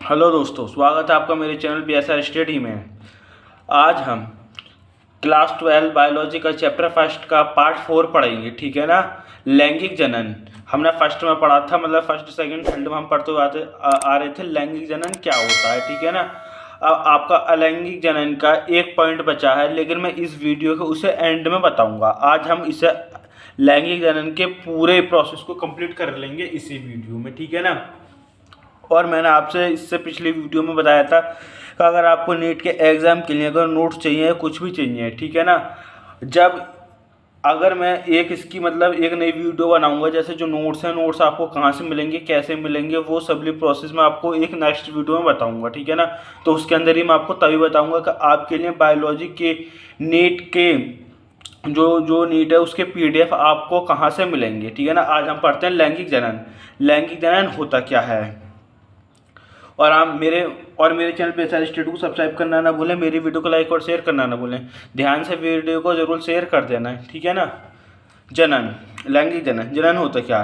Hello दोस्तों, स्वागत है आपका मेरे चैनल BSR स्टडी में। आज हम क्लास 12 बायोलॉजी का चैप्टर फर्स्ट का पार्ट 4 पढ़ेंगे, ठीक है ना। लैंगिक जनन हमने फर्स्ट में पढ़ा था, मतलब फर्स्ट सेकंड थर्ड में हम पढ़ते हुए आ रहे थे लैंगिक जनन क्या होता है, ठीक है ना। अब आपका अलैंगिक जनन का एक पॉइंट बचा है, लेकिन मैं इस वीडियो के उसे एंड में बताऊंगा। आज हम इसे लैंगिक जनन के पूरे प्रोसेस को कंप्लीट कर लेंगे इसी वीडियो में, ठीक है ना। और मैंने आपसे इससे पिछली वीडियो में बताया था कि अगर आपको नीट के एग्ज़ाम के लिए अगर नोट्स चाहिए या कुछ भी चाहिए, ठीक है ना, अगर मैं एक इसकी मतलब एक नई वीडियो बनाऊंगा, जैसे जो नोट्स हैं, नोट्स आपको कहाँ से मिलेंगे, कैसे मिलेंगे, वो सभी प्रोसेस में आपको एक नेक्स्ट वीडियो में बताऊंगा, ठीक है ना। तो उसके अंदर ही मैं आपको तभी बताऊंगा कि आपके लिए बायोलॉजी के नीट के जो नीट है उसके PDF आपको कहाँ से मिलेंगे, ठीक है ना। आज हम पढ़ते हैं लैंगिक जनन। लैंगिक जनन होता क्या है। और आप मेरे चैनल पे SR स्टडी को सब्सक्राइब करना ना भूलें, मेरी वीडियो को लाइक और शेयर करना ना भूलें। ध्यान से वीडियो को जरूर शेयर कर देना है, ठीक है ना। जनन, लैंगिक जनन होता क्या।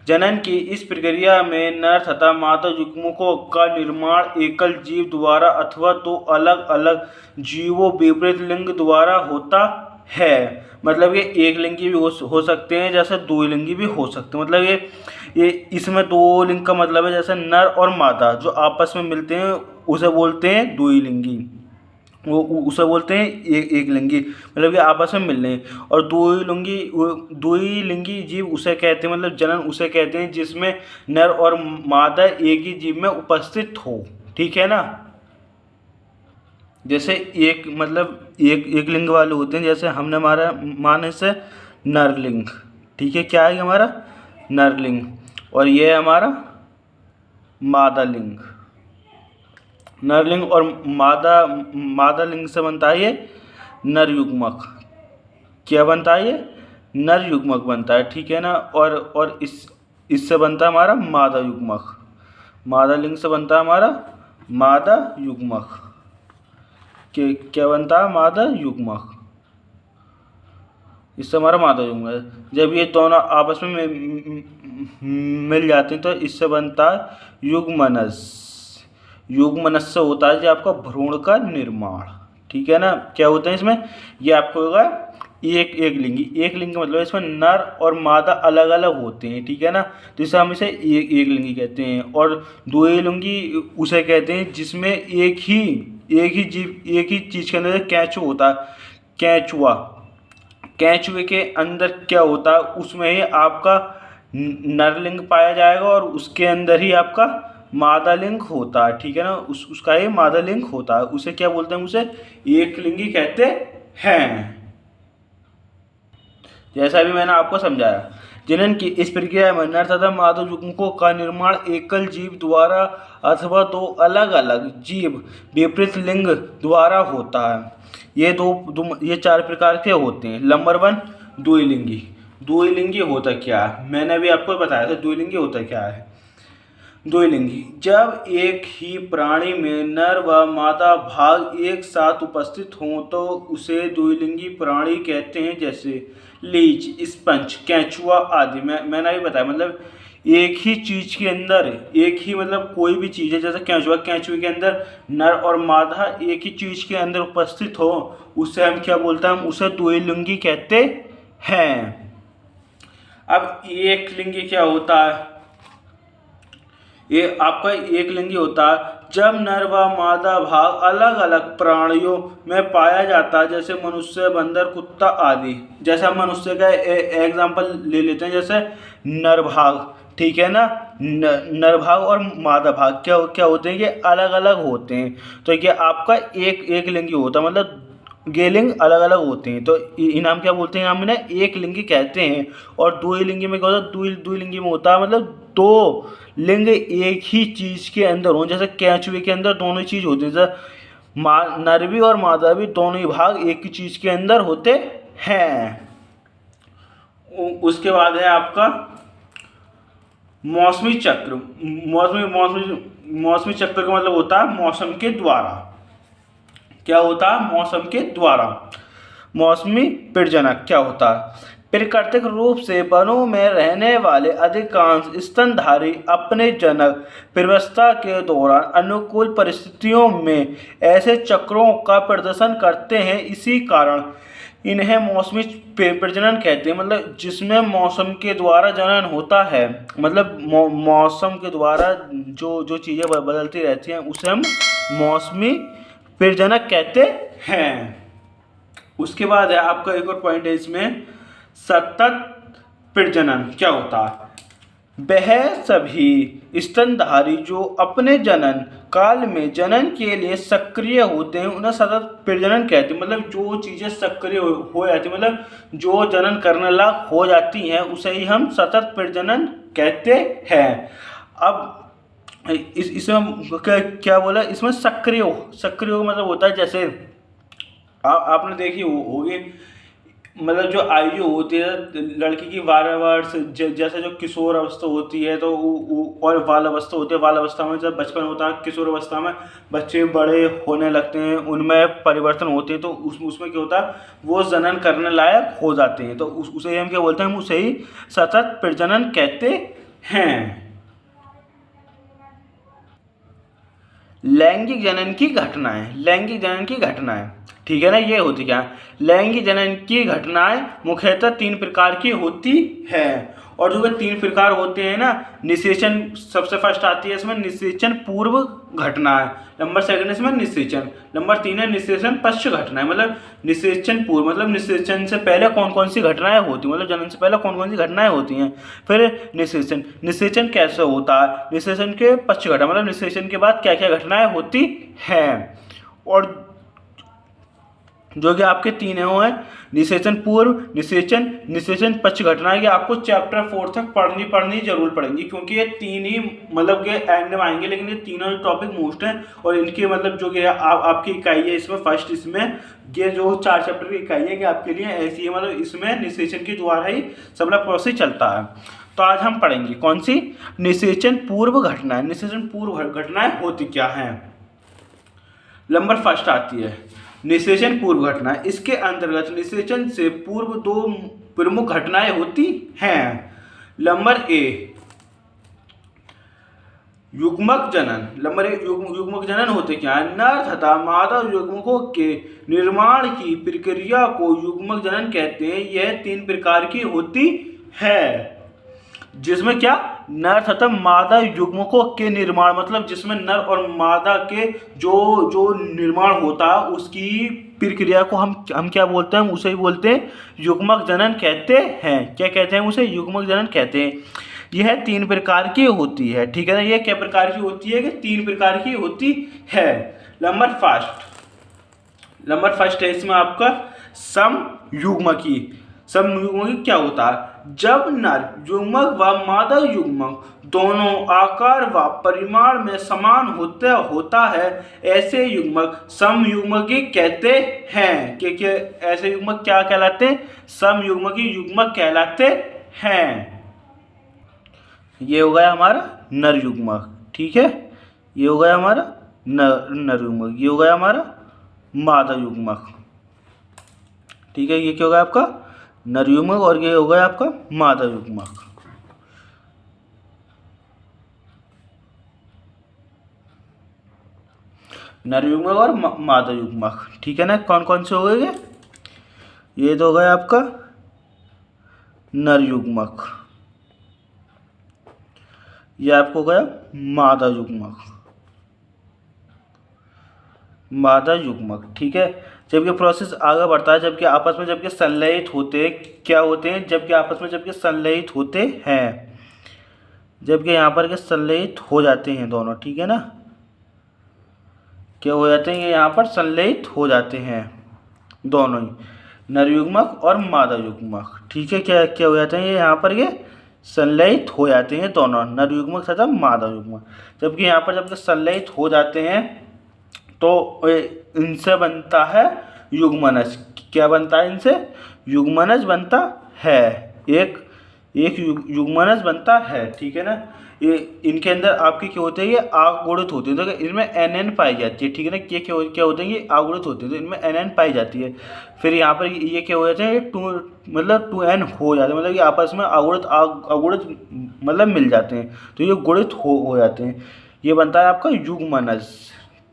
जनन की इस प्रक्रिया में नर तथा मादा युग्मकों का निर्माण एकल जीव द्वारा अथवा दो अलग अलग जीवों विपरीत लिंग द्वारा होता है। मतलब ये एक लिंगी भी हो सकते हैं, जैसे दो लिंगी भी हो सकते हैं। मतलब ये इसमें दो लिंग का मतलब है, जैसे नर और मादा जो आपस में मिलते हैं उसे बोलते हैं द्विलिंगी, वो उसे बोलते हैं एक लिंगी, मतलब कि आपस में मिलने। और द्विलिंगी जीव उसे कहते हैं, मतलब जनन उसे कहते हैं जिसमें नर और मादा एक ही जीव में उपस्थित हो, ठीक है ना। जैसे एक मतलब एक लिंग वाले होते हैं, जैसे हमने हमारा माने से नरलिंग, ठीक है, क्या है हमारा नरलिंग, और ये है हमारा मादा लिंग। नरलिंग और मादा लिंग से बनता है ये नर युग्मक। क्या बनता है ये नर युग्मक बनता है, ठीक है ना। और इससे बनता है हमारा मादा युग्मक। मादा लिंग से बनता है हमारा मादा युग्मक। क्या बनता है मादा युग्मक, इससे हमारा मादा युग्मक। जब ये दोनों आपस में मिल जाते हैं तो इससे बनता है युग्मनस। युग्मनस से होता है जी आपका भ्रूण का निर्माण, ठीक है ना। क्या होता है इसमें, ये आपको होगा एक लिंगी। एक लिंग का मतलब इसमें नर और मादा अलग अलग होते हैं, ठीक है ना। तो इसे हम इसे एक लिंगी कहते हैं। और द्विलिंगी उसे कहते हैं जिसमें एक ही चीज के अंदर कैंचुआ होता है। कैंचुए के अंदर क्या होता है, उसमें ही आपका नरलिंग पाया जाएगा और उसके अंदर ही आपका मादा लिंग होता है, ठीक है ना। उसका ही मादा लिंग होता है, उसे क्या बोलते हैं, उसे एक लिंगी कहते हैं। जैसा भी मैंने आपको समझाया, जनन की इस प्रक्रिया में नर तथा मादा युग्मकों का निर्माण एकल जीव द्वारा अथवा दो अलग अलग जीव विपरीत लिंग द्वारा होता है। ये चार प्रकार के होते हैं। नंबर 1 द्विलिंगी। द्विलिंगी होता क्या है, मैंने अभी आपको बताया था द्विलिंगी होता क्या है। द्विलिंगी जब एक ही प्राणी में नर व मादा भाग एक साथ उपस्थित हों तो उसे द्विलिंगी प्राणी कहते हैं, जैसे लीच, स्पंज, केंचुआ आदि। मैंने अभी बताया, मतलब एक ही चीज के अंदर एक ही मतलब कोई भी चीज है, जैसे केंचुए के अंदर नर और मादा एक ही चीज के अंदर उपस्थित हो, उससे हम क्या बोलते हैं, हम उसे द्विलिंगी कहते हैं। अब एक लिंगी क्या होता है, ये आपका एक लिंगी होता है जब नर व मादा भाग अलग अलग प्राणियों में पाया जाता है, जैसे मनुष्य, बंदर, कुत्ता आदि। जैसे हम मनुष्य का एग्जाम्पल ले लेते हैं, जैसे नर भाग, ठीक है ना। नर भाग और मादा भाग क्या होते हैं, ये अलग अलग होते हैं। तो ये आपका एक लिंगी होता है, मतलब गेलिंग अलग अलग होते हैं। तो इनाम क्या बोलते हैं, हम इन्हें एक लिंगी कहते हैं। और द्विलिंगी में क्या होता है, द्विलिंगी में होता है मतलब दो लिंग एक ही चीज के अंदर हो। जैसे केंचुए के अंदर दोनों चीज होती है, जैसे नर भी और मादा भी दोनों ही भाग एक ही चीज के अंदर होते हैं। उसके बाद है आपका मौसमी चक्र। मौसमी चक्र का मतलब होता है मौसम के द्वारा। क्या होता है, मौसम के द्वारा। मौसमी प्रजनक क्या होता है, प्राकृतिक रूप से वनों में रहने वाले अधिकांश स्तनधारी अपने जनक प्रवस्था के दौरान अनुकूल परिस्थितियों में ऐसे चक्रों का प्रदर्शन करते हैं। इसी कारण इन्हें मौसमी प्रजनन कहते हैं। मतलब जिसमें मौसम के द्वारा जनन होता है, मतलब मौसम के द्वारा जो जो चीज़ें बदलती रहती हैं उसे हम मौसमी प्रजनक कहते हैं। उसके बाद है आपका एक और पॉइंट है इसमें, सतत प्रजनन क्या होता है। वह सभी स्तनधारी जो अपने जनन काल में जनन के लिए सक्रिय होते हैं उन्हें सतत प्रजनन कहते हैं। मतलब जो चीज़ें सक्रिय हो जाती, मतलब जो जनन करने लायक हो जाती हैं उसे ही हम सतत प्रजनन कहते हैं। अब इसमें क्या बोला, इसमें सक्रिय मतलब होता है, जैसे आपने देखी होगी, मतलब जो आयु होती है लड़की की 12 वर्ष, जैसे जो किशोर अवस्था होती है तो और बाल अवस्था होती है। बाल अवस्था में जब बचपन होता है, किशोर अवस्था में बच्चे बड़े होने लगते हैं, उनमें परिवर्तन होते हैं, तो उसमें क्या होता है, वो जनन करने लायक हो जाते हैं, तो उसे हम क्या बोलते हैं, हम उसे ही सतत प्रजनन कहते हैं। लैंगिक जनन की घटनाएं, ठीक है ना। ये होती क्या, लैंगिक जनन की घटनाएं मुख्यतः 3 प्रकार की होती है। और जो 3 प्रकार होते हैं ना, निषेचन सबसे फर्स्ट आती है इसमें, निषेचन पूर्व घटनाएं। नंबर 2 इसमें निषेचन। नंबर 3 है निषेचन पश्च घटनाएं। मतलब निषेचन पूर्व, मतलब निषेचन से पहले कौन कौन सी घटनाएं होती हैं, मतलब जनन से पहले कौन कौन सी घटनाएं होती हैं। फिर निषेचन कैसे होता है, निषेचन के पश्च घटना, मतलब निषेचन के बाद क्या क्या घटनाएं होती हैं। और जो कि आपके 3 हैं वो है निषेचन पूर्व, निषेचन पश्च घटनाएं। आपको चैप्टर 4 तक पढ़नी जरूर पड़ेंगी, क्योंकि ये 3 ही मतलब के एंड में आएंगे, लेकिन ये तीनों टॉपिक मोस्ट हैं। और इनके मतलब जो कि आपकी इकाई है इसमें फर्स्ट, इसमें ये जो 4 चैप्टर की इकाई है कि आपके लिए ऐसी है, मतलब इसमें निषेचन के द्वारा ही सब प्रोसेस चलता है। तो आज हम पढ़ेंगे कौन सी, निषेचन पूर्व घटनाएं। निषेचन पूर्व घटनाएं होती क्या हैं। नंबर फर्स्ट आती है निषेचन पूर्व घटना। इसके अंतर्गत निषेचन से पूर्व 2 प्रमुख घटनाएं होती हैं। नंबर ए, युग्मक जनन। नंबर 1 युग्मक जनन होते क्या है, नर तथा मादा युग्मकों के निर्माण की प्रक्रिया को युग्मक जनन कहते हैं। यह 3 प्रकार की होती है, जिसमें क्या, नर तथा मादा युग्मकों के निर्माण, मतलब जिसमें नर और मादा के जो निर्माण होता है उसकी प्रक्रिया को हम क्या बोलते हैं, उसे ही बोलते हैं युग्मक जनन कहते हैं। क्या कहते हैं उसे, युग्मक जनन कहते हैं। यह 3 प्रकार की होती है, ठीक है ना। यह क्या प्रकार की होती है, कि 3 प्रकार की होती है। नंबर फर्स्ट है इसमें आपका समयुग्मकी। समयुग्मकी क्या होता है, जब नर युग्मक व मादा युग्मक दोनों आकार व परिमाण में समान होता है, ऐसे युग्मक समयुग्मकी कहते हैं। कि ऐसे युग्मक क्या कहलाते हैं, समयुग्मकी युग्मक कहलाते हैं। ये हो गया हमारा नर युग्मक, ठीक है। ये हो गया हमारा नर युग्मक, ये हो गया हमारा मादा युग्मक, ठीक है। ये क्या होगा आपका नर युग्मक, और ये हो गया आपका मादा युग्मक। नर युग्मक और मादा युग्मक, ठीक है ना। कौन कौन से हो गए, ये तो हो गया आपका नर युग्मक, ये आपको गया मादा युग्मक, ठीक है। जबकि प्रोसेस आगे बढ़ता है, जबकि आपस में जबकि संलयित होते हैं, क्या होते हैं, जबकि आपस में जबकि संलयित होते हैं, जबकि यहाँ पर के संलयित हो जाते हैं दोनों, ठीक है ना। क्या हो जाते हैं, ये यहाँ पर संलयित हो जाते हैं दोनों ही, नर युग्मक और मादा युग्मक, ठीक है। क्या क्या हो जाते हैं, ये यहाँ पर ये संलयित हो जाते हैं दोनों, नर युग्मक तथा मादा युग्मक। जबकि यहाँ पर जब संलयित हो जाते हैं तो इनसे बनता है युग्मनज। क्या बनता है इनसे, युग्मनज बनता है। एक युग्मनज बनता है, ठीक है ना। ये इनके अंदर आपके क्या होते हैं, ये अगुणित होते हैं, तो इनमें एन पाई जाती है, ठीक है ना। ये क्या होते हैं, ये अगुणित होते हैं, तो इनमें एन पाई जाती है। फिर यहाँ पर ये क्या हो जाते हैं, ये मतलब 2n हो जाते हैं, मतलब ये आपस में अगुणित मतलब मिल जाते हैं, तो ये गुणित हो जाते हैं। ये बनता है आपका युग्मनज,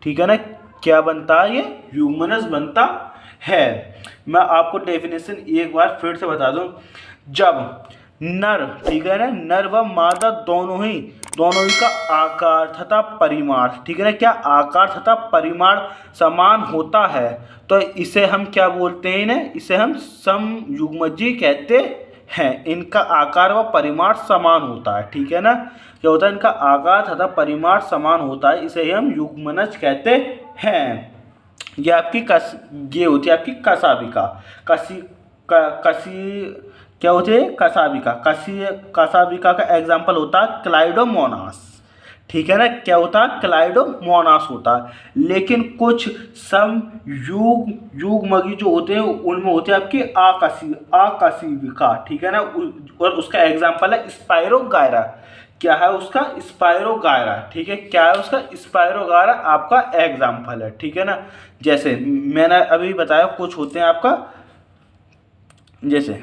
ठीक है ना। क्या बनता है, ये युग्मनज बनता है। मैं आपको डेफिनेशन एक बार फिर से बता दूं। जब नर, ठीक है ना, नर व मादा दोनों ही का आकार तथा परिमाण, ठीक है ना, क्या आकार तथा परिमाण समान होता है, तो इसे हम क्या बोलते हैं ना, इसे हम समयुग्मजी कहते हैं। इनका आकार व परिमाण समान होता है, ठीक है ना। क्या होता है, इनका आकार तथा परिमाण समान होता है, इसे हम युग्मनज कहते हैं। ये आपकी ये होती है आपकी कसाविका। कसी क्या होती है, कसाविका। कसाविका का एग्जाम्पल होता है क्लाइडोमोनास, ठीक है ना। क्या होता है, क्लाइडोमोनास होता है। लेकिन कुछ युग्मजी जो होते हैं उनमें होते हैं आपकी आकसीविका, ठीक है ना। और उसका एग्जाम्पल है स्पाइरोगायरा। क्या है उसका, स्पाइरोगायरा, ठीक है। क्या है उसका, स्पाइरोगायरा आपका एग्जाम्पल है, ठीक है ना। जैसे मैंने अभी बताया कुछ होते हैं आपका, जैसे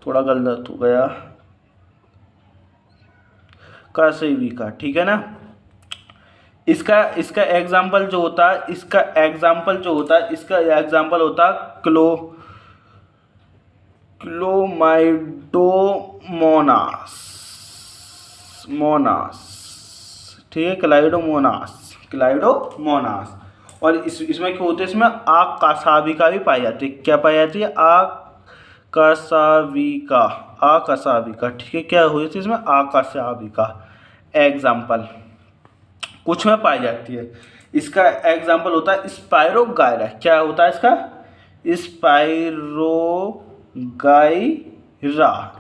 थोड़ा गलत हो गया, कसेविका, ठीक है ना। इसका एग्जाम्पल जो होता है, इसका एग्जाम्पल होता है क्लोमाइडोमोनास, ठीक है, क्लाइडोमोनास। और इसमें क्या होते हैं, इसमें आकसाविका भी पाई जाती है। क्या पाई जाती है, आकसाविका, ठीक है। क्या होती है इसमें, आकसाविका एग्जाम्पल कुछ में पाई जाती है। इसका एग्जाम्पल होता है स्पाइरोगायरा। क्या होता है इसका,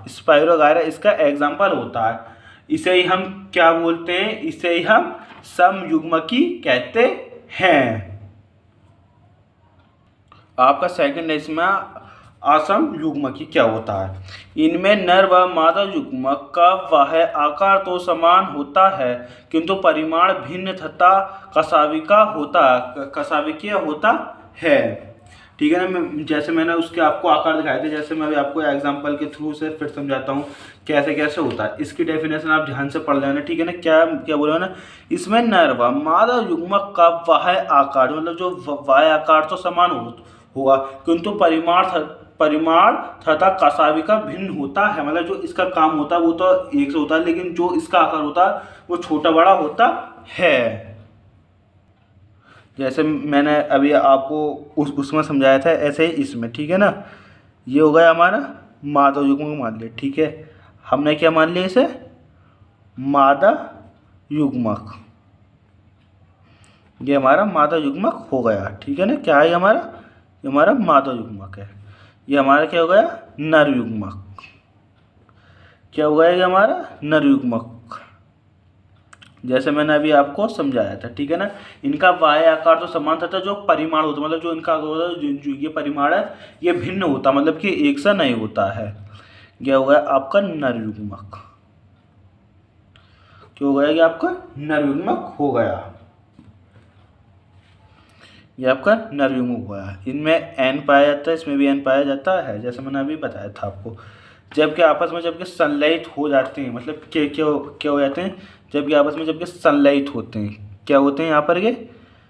स्पाइरोगायरा इसका एग्जाम्पल होता है। इसे ही हम क्या बोलते हैं, इसे ही हम समयुग्मकी कहते हैं। आपका सेकंड है इसमें असम युग्मकी क्या होता है। इनमें नर व मादा युग्मक का बाह्य आकार तो समान होता है, किंतु परिमाण भिन्न तथा कसाविकीय होता है, ठीक है ना। जैसे मैंने उसके आपको आकार दिखाए थे, जैसे मैं अभी आपको एग्जांपल के थ्रू से फिर समझाता हूँ कैसे कैसे होता है। इसकी डेफिनेशन आप ध्यान से पढ़ लेना, ठीक है ना। क्या बोला ना, इसमें नर व मादा युग्मक का बाह्य आकार, मतलब जो बाह्य आकार तो समान होगा, किंतु परिमाण तथा कसाविका भिन्न होता है। मतलब जो इसका काम होता है वो तो एक से होता है, लेकिन जो इसका आकार होता है वो छोटा बड़ा होता है। जैसे मैंने अभी आपको उसमें समझाया था, ऐसे ही इसमें, ठीक है ना। ये हो गया हमारा मादा युग्मक मान लिया, ठीक है। हमने क्या मान लिया इसे, मादा युग्मक। ये हमारा मादा युग्मक हो गया, ठीक है ना। क्या है हमारा मादा युग्मक है। ये हमारा क्या हो गया, नर युग्मक। क्या हो गया ये हमारा नर युग्मक, जैसे मैंने अभी आपको समझाया था, ठीक है ना। इनका बाह्य आकार तो समान था, जो परिमाण होता मतलब जो इनका होता जो ये परिमाण है ये भिन्न होता, मतलब कि एक सा नहीं होता है। क्या हो गया आपका नर युग्मक, क्या हो गया, ये आपका नर युग्मक हो गया। ये आपका नर युग्मक हो गया। इनमें एन पाया जाता है, इसमें भी एन पाया जाता है, जैसे मैंने अभी बताया था आपको। जबकि आपस में जबकि संलयित हो जाते हैं, मतलब क्या हो जाते हैं, जबकि आपस में जबकि संलयित होते हैं। क्या होते हैं यहाँ पर, ये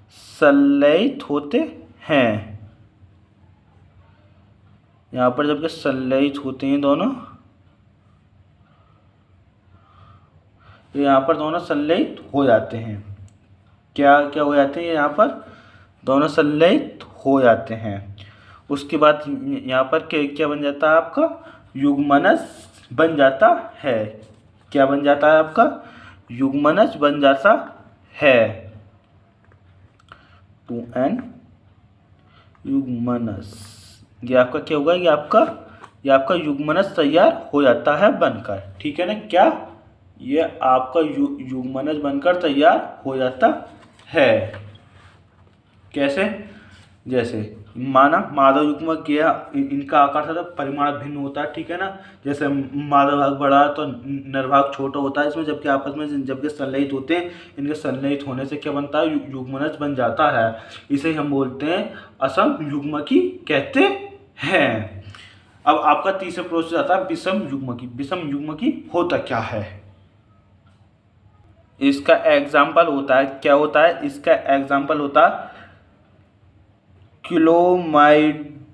संलयित होते हैं। यहाँ पर जबकि संलयित होते हैं दोनों, तो यहाँ पर दोनों संलयित हो जाते हैं। क्या हो जाते हैं, यहाँ पर दोनों संलयित हो जाते हैं। उसके बाद यहाँ पर क्या बन जाता है आपका, युग्मनज बन जाता है। क्या बन जाता है आपका, युग्मनज बन जाता है। 2n युग्मनज, ये आपका क्या होगा, ये आपका युग्मनज तैयार हो जाता है बनकर, ठीक है ना। क्या, ये आपका युग्मनज बनकर तैयार हो जाता है। कैसे, जैसे माना मादा युग्मक या इनका आकार तथा परिमाण भिन्न होता है, ठीक है ना। जैसे मादा भाग बड़ा तो नर भाग छोटा होता है इसमें, जबकि आपस में जबकि संलयित होते हैं, इनके संलयित होने से क्या बनता है, युग्मनज बन जाता है। इसे हम बोलते हैं असम युग्मकी कहते हैं। अब आपका तीसरा प्रोसेस आता है विषम युग्मकी। विषम युग्मकी होता क्या है, इसका एग्जाम्पल होता है, क्या होता है, इसका एग्जाम्पल होता है क्लोमाइडोमोनास।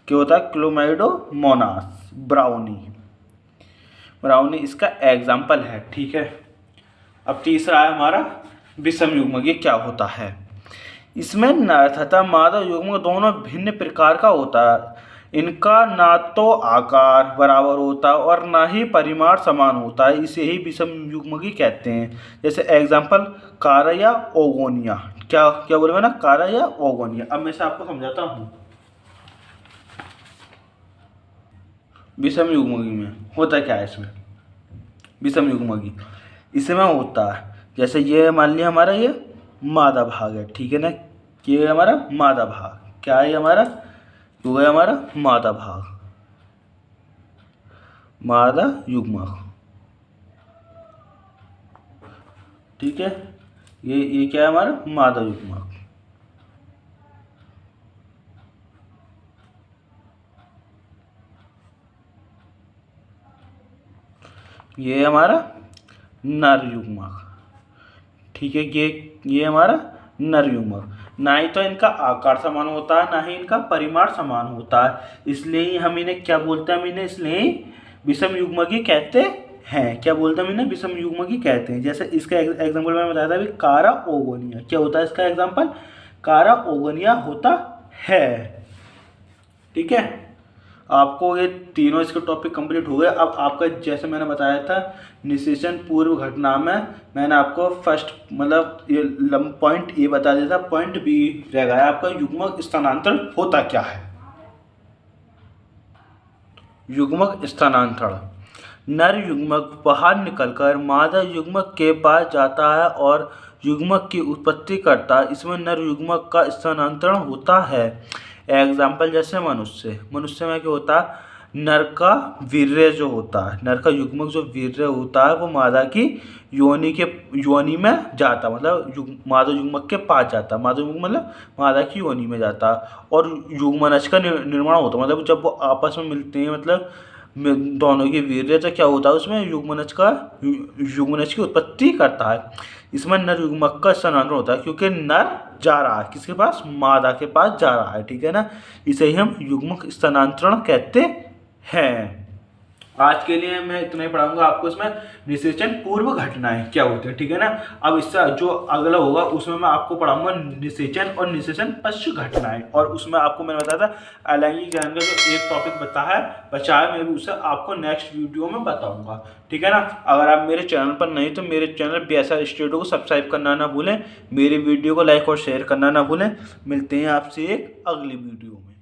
क्या होता है, क्लोमाइडोमोनास, ब्राउनी इसका एग्जाम्पल है, ठीक है। अब तीसरा है हमारा विषम युग्मक। ये क्या होता है, इसमें नर तथा मादा युग्मक दोनों भिन्न प्रकार का होता है। इनका ना तो आकार बराबर होता है और ना ही परिमाण समान होता है, इसे ही विषम युग्मकी कहते हैं। जैसे एग्जाम्पल कारा या ओगोनिया। क्या क्या बोले ना, कारा या ओगोनिया। अब मैं से आपको समझाता हूँ। विषम युग्मकी में होता क्या है, इसमें विषम युग्मकी इसमें होता है, जैसे ये मान लिया हमारा ये मादा भाग है, ठीक है ना। ये हमारा मादा भाग, क्या है हमारा, वो है हमारा मादा भाग, मादा युग्मक, ठीक है। ये क्या है हमारा मादा युग्मक। ये हमारा नर युग्मक, ठीक है। ये हमारा नर युग्मक। ना ही तो इनका आकार समान होता है, ना ही इनका परिमाण समान होता है, इसलिए ही हम इन्हें क्या बोलते हैं, हम इन्हें इसलिए विषम युग्मकी कहते हैं। क्या बोलते हैं हम इन्हें, विषम युग्मकी कहते हैं। जैसे इसका एग्जाम्पल मैंने बताया था अभी, कारा ओगोनिया। क्या होता है इसका एग्जाम्पल, कारा ओगोनिया होता है, ठीक है। आपको ये तीनों इसके टॉपिक कंप्लीट हो गए। अब आपका जैसे मैंने बताया था निषेचन पूर्व घटना में मैंने आपको फर्स्ट मतलब ये पॉइंट ए बता दिया था, पॉइंट बी रह गया आपका युग्मक स्थानांतरण होता क्या है। युग्मक स्थानांतरण, नर युग्मक बाहर निकलकर मादा युग्मक के पास जाता है और युग्मक की उत्पत्ति करता है। इसमें नर युग्मक का स्थानांतरण होता है। एग्जाम्पल जैसे मनुष्य में क्या होता है, नर का वीर्य जो होता है, नर का युग्मक जो वीर्य होता है वो मादा की योनि में जाता है, मतलब मादा युग्मक के पास जाता है। मादा युग्मक मतलब मादा की योनि में जाता है और युग्मनज का निर्माण होता है। मतलब जब वो आपस में मिलते हैं, मतलब दोनों की वीर्य तो क्या होता है उसमें युग्मनज की उत्पत्ति करता है। इसमें नर युग्मक का स्थानांतरण होता है क्योंकि नर जा रहा है किसके पास, मादा के पास जा रहा है, ठीक है ना। इसे ही हम युग्मक स्थानांतरण कहते हैं। आज के लिए मैं इतना ही पढ़ाऊंगा आपको। इसमें निषेचन पूर्व घटनाएं क्या होती है, ठीक है ना। अब इससे जो अगला होगा उसमें मैं आपको पढ़ाऊंगा निषेचन और निषेचन पश्च घटनाएं, और उसमें आपको मैंने बताया था अलैंगिक ज्ञान का जो एक टॉपिक बचा है मैं भी उसे आपको नेक्स्ट वीडियो में बताऊंगा, ठीक है ना। अगर आप मेरे चैनल पर नहीं तो मेरे चैनल BSR स्टूडियो को सब्सक्राइब करना ना भूलें, मेरी वीडियो को लाइक और शेयर करना ना भूलें। मिलते हैं आपसे एक अगली वीडियो में।